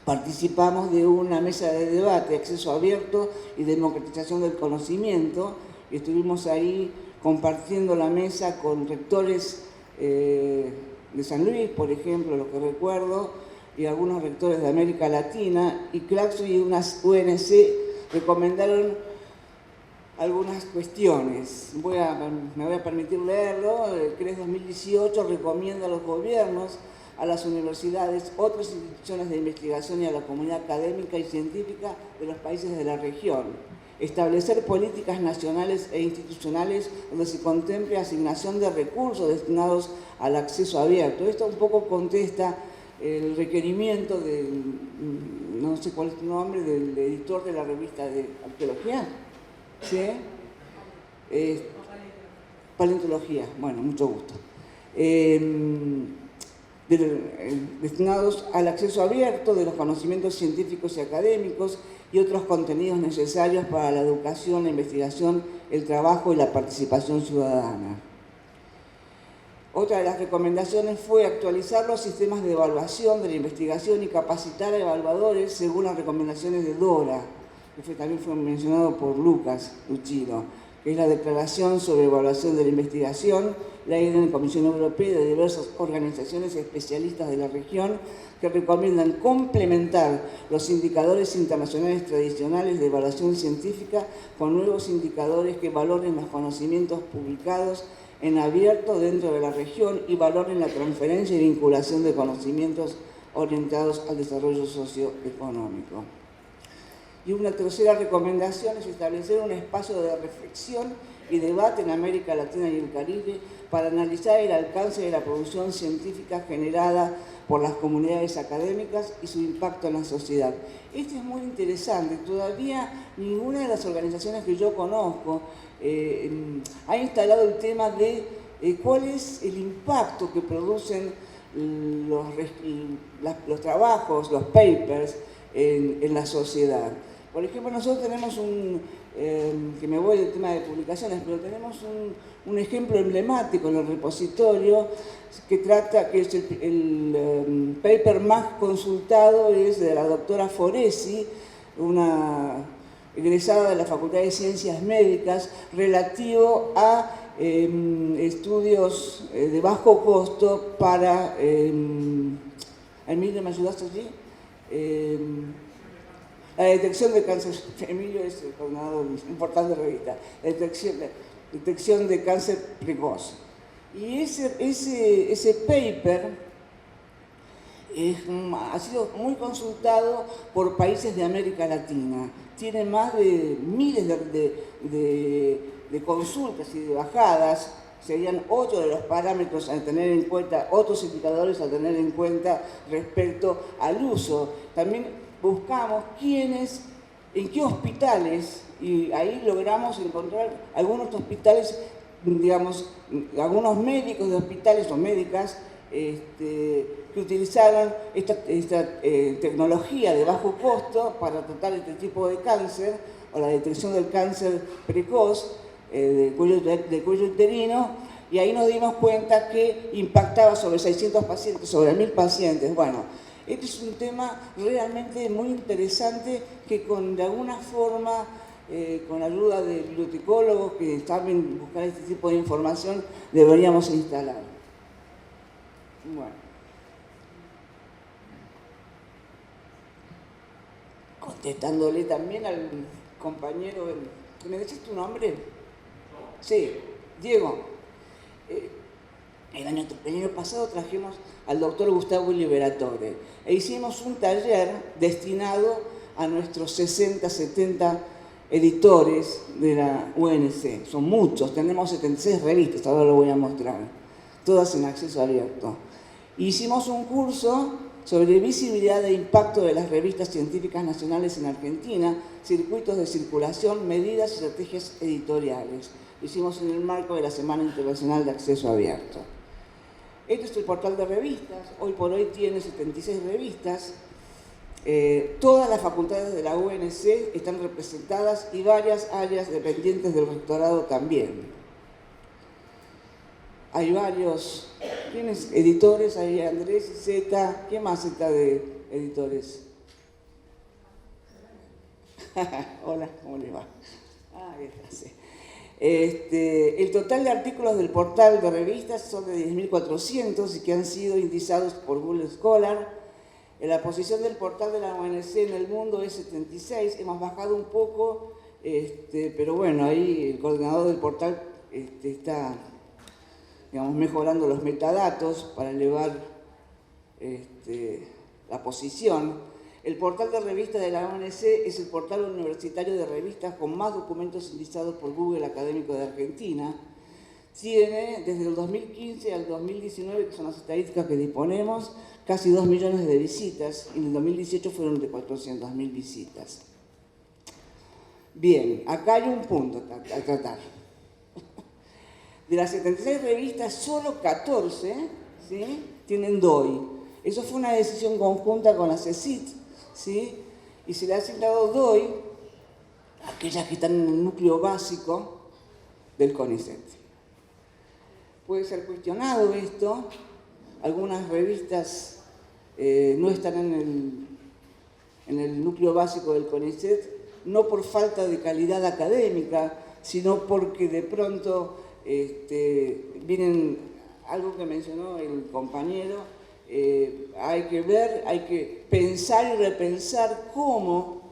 participamos de una mesa de debate, acceso abierto y democratización del conocimiento, y estuvimos ahí compartiendo la mesa con rectores de San Luis, por ejemplo, los que recuerdo, y algunos rectores de América Latina, y Claxo y unas UNC recomendaron algunas cuestiones. Me voy a permitir leerlo. El CRES 2018 recomienda a los gobiernos, a las universidades, otras instituciones de investigación y a la comunidad académica y científica de los países de la región establecer políticas nacionales e institucionales donde se contemple asignación de recursos destinados al acceso abierto. Esto un poco contesta el requerimiento no sé cuál es tu nombre, del editor de la revista de arqueología, ¿sí? Paleontología, bueno, mucho gusto. destinados al acceso abierto de los conocimientos científicos y académicos y otros contenidos necesarios para la educación, la investigación, el trabajo y la participación ciudadana. Otra de las recomendaciones fue actualizar los sistemas de evaluación de la investigación y capacitar a evaluadores según las recomendaciones de DORA, que también fue mencionado por Lucas Lucchino, que es la Declaración sobre Evaluación de la Investigación, ley de la Comisión Europea y de diversas organizaciones especialistas de la región que recomiendan complementar los indicadores internacionales tradicionales de evaluación científica con nuevos indicadores que valoren los conocimientos publicados en abierto dentro de la región y valoren la transferencia y vinculación de conocimientos orientados al desarrollo socioeconómico. Y una tercera recomendación es establecer un espacio de reflexión y debate en América Latina y el Caribe para analizar el alcance de la producción científica generada por las comunidades académicas y su impacto en la sociedad. Esto es muy interesante. Todavía ninguna de las organizaciones que yo conozco ha instalado el tema de cuál es el impacto que producen los trabajos, los papers en la sociedad. Por ejemplo, nosotros tenemos que me voy del tema de publicaciones, pero tenemos un ejemplo emblemático en el repositorio que es el paper más consultado, es de la doctora Foresi, una egresada de la Facultad de Ciencias Médicas, relativo a estudios de bajo costo para... Emilio, ¿me ayudaste allí? La detección de cáncer. Emilio es el coordinador importante de la revista. Detección de cáncer precoz. Y ese paper ha sido muy consultado por países de América Latina. Tiene más de miles de consultas y de bajadas. Serían 8 de los parámetros a tener en cuenta, otros indicadores a tener en cuenta respecto al uso. También buscamos en qué hospitales, y ahí logramos encontrar algunos hospitales, digamos, algunos médicos de hospitales o médicas que utilizaron esta tecnología de bajo costo para tratar este tipo de cáncer o la detección del cáncer precoz del cuello uterino, y ahí nos dimos cuenta que impactaba sobre 600 pacientes, sobre 1000 pacientes. Bueno, este es un tema realmente muy interesante que de alguna forma, con la ayuda de bibliotecólogos que saben buscar este tipo de información, deberíamos instalar. Bueno. Contestándole también al compañero, ¿me decís tu nombre? Sí, Diego. El año pasado trajimos al doctor Gustavo Liberatore e hicimos un taller destinado a nuestros 60, 70 editores de la UNC. Son muchos, tenemos 76 revistas, ahora lo voy a mostrar, todas en acceso abierto. Hicimos un curso sobre visibilidad e impacto de las revistas científicas nacionales en Argentina, circuitos de circulación, medidas y estrategias editoriales. Lo hicimos en el marco de la Semana Internacional de Acceso Abierto. Este es el portal de revistas, hoy por hoy tiene 76 revistas. Todas las facultades de la UNC están representadas y varias áreas dependientes del rectorado también. Hay varios, ¿tienes editores? Hay Andrés y Zeta. ¿Qué más está de editores? Hola, ¿cómo les va? Gracias. El total de artículos del portal de revistas son de 10.400 y que han sido indizados por Google Scholar. La posición del portal de la ONC en el mundo es 76, hemos bajado un poco, pero bueno, ahí el coordinador del portal está, digamos, mejorando los metadatos para elevar la posición. El portal de revistas de la ONC es el portal universitario de revistas con más documentos indizados por Google Académico de Argentina. Tiene, desde el 2015 al 2019, que son las estadísticas que disponemos, casi 2 millones de visitas, y en el 2018 fueron de 400.000 visitas. Bien, acá hay un punto a tratar. De las 76 revistas, solo 14, ¿sí?, tienen DOI. Eso fue una decisión conjunta con la CECIT, ¿sí?, y se le ha asignado DOI a aquellas que están en el núcleo básico del CONICET. Puede ser cuestionado esto. Algunas revistas no están en el núcleo básico del CONICET, no por falta de calidad académica, sino porque de pronto vienen, algo que mencionó el compañero, hay que ver, hay que pensar y repensar cómo,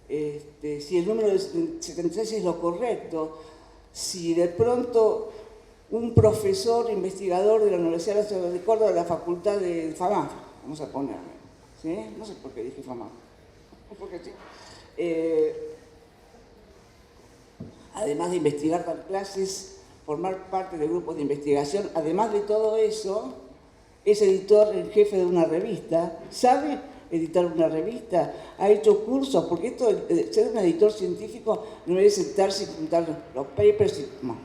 si el número de 76 es lo correcto, si de pronto un profesor investigador de la Universidad Nacional de Córdoba, de la Facultad de FAMAF, vamos a ponerme, ¿sí?, no sé por qué dije FAMAF, porque sí, además de investigar, dar clases, formar parte de grupos de investigación, además de todo eso, es editor en jefe de una revista, sabe editar una revista, ha hecho cursos, porque esto, ser un editor científico no es sentarse y juntar los papers, no.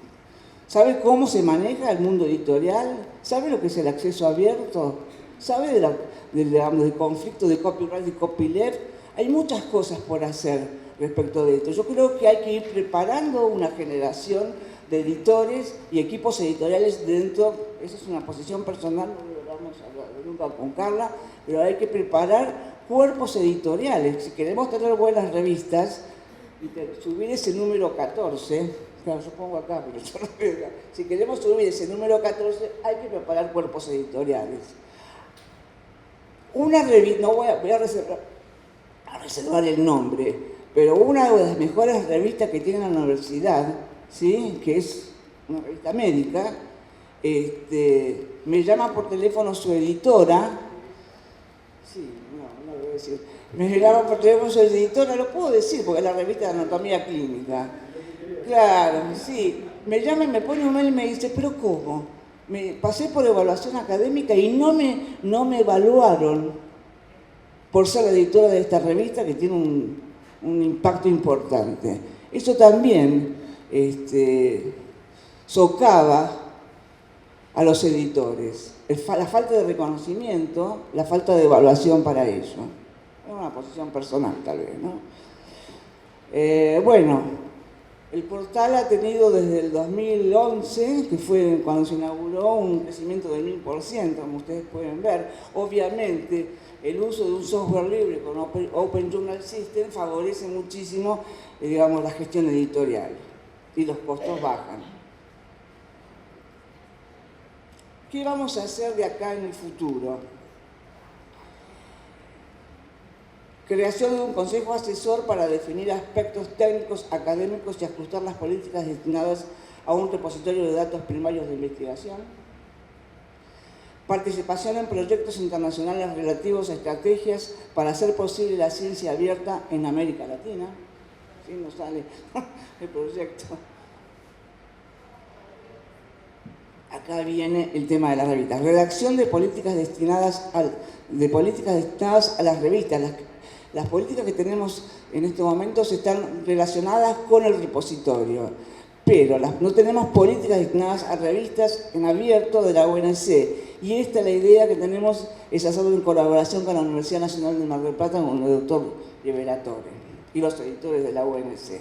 ¿Sabe cómo se maneja el mundo editorial? ¿Sabe lo que es el acceso abierto? ¿Sabe del conflicto de copyright y copyleft? Hay muchas cosas por hacer respecto de esto. Yo creo que hay que ir preparando una generación de editores y equipos editoriales dentro, esa es una posición personal, no lo vamos a hablar nunca con Carla, pero hay que preparar cuerpos editoriales. Si queremos tener buenas revistas y subir ese número 14, claro, yo pongo acá, pero yo no veo acá. Si queremos subir ese número 14, hay que preparar cuerpos editoriales. Una revista, no voy a reservar el nombre, pero una de las mejores revistas que tiene la universidad, ¿sí?, que es una revista médica, me llama por teléfono su editora, sí, no lo voy a decir, me llama por teléfono su editora, lo puedo decir porque es la revista de anatomía clínica, claro, sí, me llama y me pone un mail y me dice, pero ¿cómo? Me pasé por evaluación académica y no me evaluaron por ser la editora de esta revista que tiene un impacto importante. Eso también socava a los editores, la falta de reconocimiento, la falta de evaluación para ello. Es una posición personal tal vez, ¿no? Bueno, el portal ha tenido desde el 2011, que fue cuando se inauguró, un crecimiento del 1000%, como ustedes pueden ver. Obviamente, el uso de un software libre con Open Journal System favorece muchísimo, digamos, la gestión editorial y los costos bajan. ¿Qué vamos a hacer de acá en el futuro? Creación de un consejo asesor para definir aspectos técnicos, académicos y ajustar las políticas destinadas a un repositorio de datos primarios de investigación. Participación en proyectos internacionales relativos a estrategias para hacer posible la ciencia abierta en América Latina. Sí, nos sale el proyecto. Acá viene el tema de las revistas. Redacción de políticas destinadas a las revistas. Las políticas que tenemos en este momento están relacionadas con el repositorio, pero no tenemos políticas destinadas a revistas en abierto de la ONC. Y esta es la idea que tenemos, es hacerlo en colaboración con la Universidad Nacional de Mar del Plata, con el doctor Rivelatore y los editores de la ONC.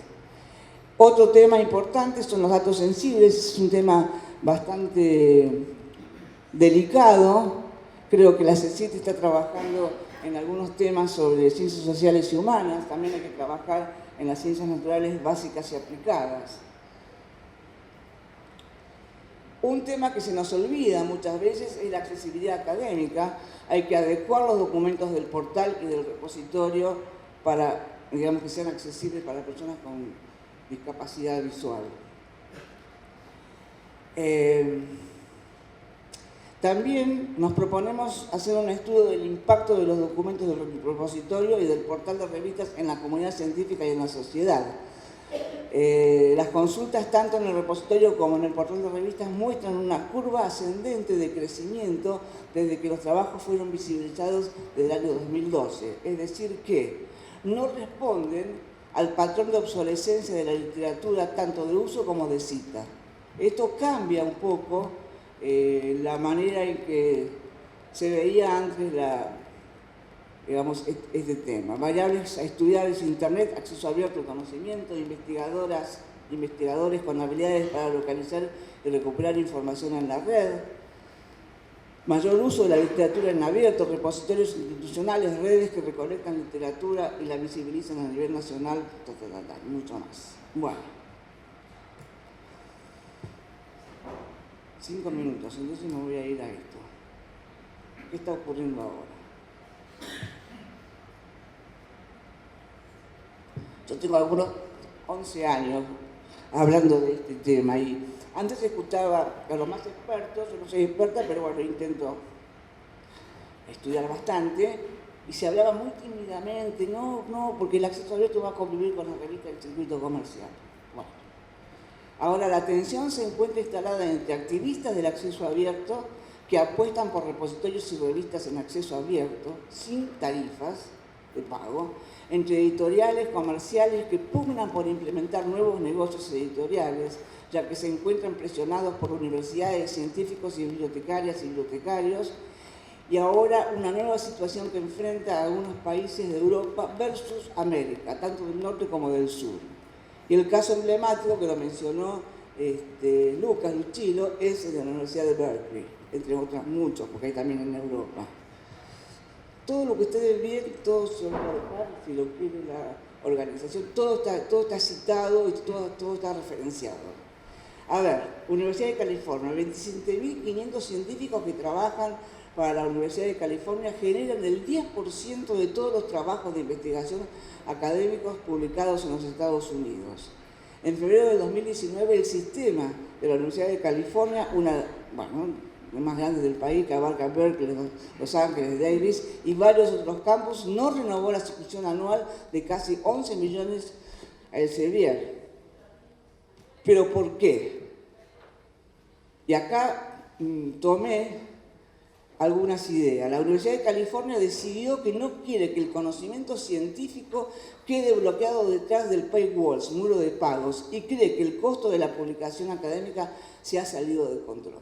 Otro tema importante son los datos sensibles, es un tema bastante delicado. Creo que la CECIT está trabajando en algunos temas sobre ciencias sociales y humanas, también hay que trabajar en las ciencias naturales básicas y aplicadas. Un tema que se nos olvida muchas veces es la accesibilidad académica. Hay que adecuar los documentos del portal y del repositorio para, digamos, que sean accesibles para personas con discapacidad visual. También nos proponemos hacer un estudio del impacto de los documentos del repositorio y del portal de revistas en la comunidad científica y en la sociedad. Las consultas tanto en el repositorio como en el portal de revistas muestran una curva ascendente de crecimiento desde que los trabajos fueron visibilizados desde el año 2012. Es decir que no responden al patrón de obsolescencia de la literatura tanto de uso como de cita. Esto cambia un poco la manera en que se veía antes este tema. Variables a estudiar es Internet, acceso abierto al conocimiento, investigadores con habilidades para localizar y recuperar información en la red, mayor uso de la literatura en abierto, repositorios institucionales, redes que recolectan literatura y la visibilizan a nivel nacional, mucho más. Bueno. 5 minutos, entonces me voy a ir a esto. ¿Qué está ocurriendo ahora? Yo tengo algunos 11 años hablando de este tema y antes escuchaba a los más expertos, yo no soy experta, pero bueno, intento estudiar bastante, y se hablaba muy tímidamente, no, porque el acceso abierto va a convivir con la revista del circuito comercial. Bueno. Ahora, la atención se encuentra instalada entre activistas del acceso abierto que apuestan por repositorios y revistas en acceso abierto, sin tarifas de pago, entre editoriales comerciales que pugnan por implementar nuevos negocios editoriales, ya que se encuentran presionados por universidades, científicos y bibliotecarias y bibliotecarios, y ahora una nueva situación que enfrenta a algunos países de Europa versus América, tanto del norte como del sur. Y el caso emblemático que lo mencionó Lucas Lucchilo es el de la Universidad de Berkeley, entre otros muchos, porque hay también en Europa. Todo lo que ustedes ven, todo se va a dejar, si lo quiere la organización, todo está citado y todo está referenciado. A ver, Universidad de California, 27.500 científicos que trabajan para la Universidad de California generan el 10% de todos los trabajos de investigación académicos publicados en los Estados Unidos. En febrero de 2019, el sistema de la Universidad de California, el más grande del país, que abarca Berkeley, Los Ángeles, Davis y varios otros campus, no renovó la suscripción anual de casi 11 millones a Elsevier. ¿Pero por qué? Y acá tomé algunas ideas. La Universidad de California decidió que no quiere que el conocimiento científico quede bloqueado detrás del paywalls, muro de pagos, y cree que el costo de la publicación académica se ha salido de control.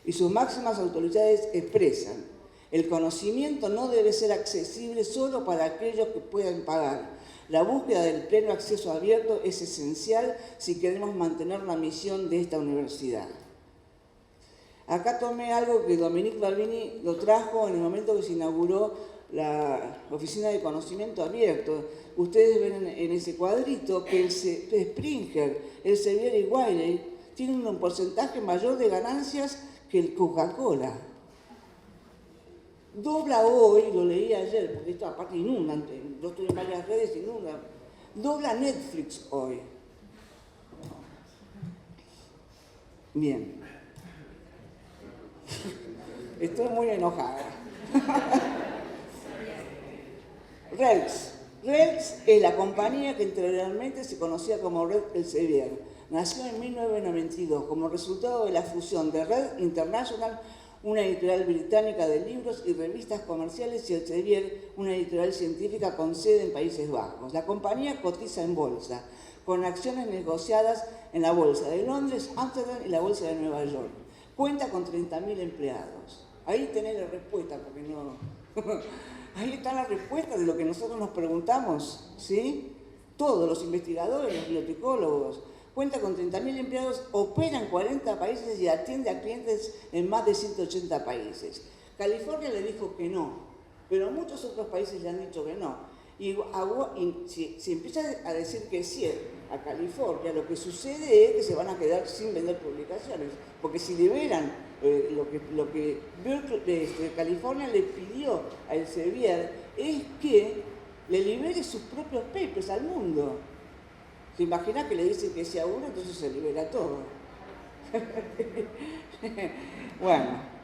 Y sus máximas autoridades expresan: el conocimiento no debe ser accesible solo para aquellos que puedan pagar. La búsqueda del pleno acceso abierto es esencial si queremos mantener la misión de esta universidad. Acá tomé algo que Dominique Balbini lo trajo en el momento que se inauguró la Oficina de Conocimiento Abierto. Ustedes ven en ese cuadrito que el Springer, Elsevier y Wiley tienen un porcentaje mayor de ganancias que el Coca-Cola. Dobla hoy, lo leí ayer, porque esto aparte inunda, yo estoy en varias redes, inunda. Dobla Netflix hoy. Bien. Estoy muy enojada. RELX. RELX es la compañía que anteriormente se conocía como Red Elsevier. Nació en 1992 como resultado de la fusión de Red International, una editorial británica de libros y revistas comerciales, y Elsevier, una editorial científica con sede en Países Bajos. La compañía cotiza en bolsa, con acciones negociadas en la Bolsa de Londres, Ámsterdam y la Bolsa de Nueva York. Cuenta con 30.000 empleados. Ahí tenés la respuesta, porque no... Ahí está la respuesta de lo que nosotros nos preguntamos, ¿sí? Todos los investigadores, los bibliotecólogos. Cuenta con 30.000 empleados, opera en 40 países y atiende a clientes en más de 180 países. California le dijo que no, pero muchos otros países le han dicho que no. Y si empieza a decir que sí a California, lo que sucede es que se van a quedar sin vender publicaciones, porque si liberan lo que California le pidió a Elsevier es que le libere sus propios papers al mundo. ¿Se imagina que le dicen que sí a uno, entonces se libera todo? Bueno.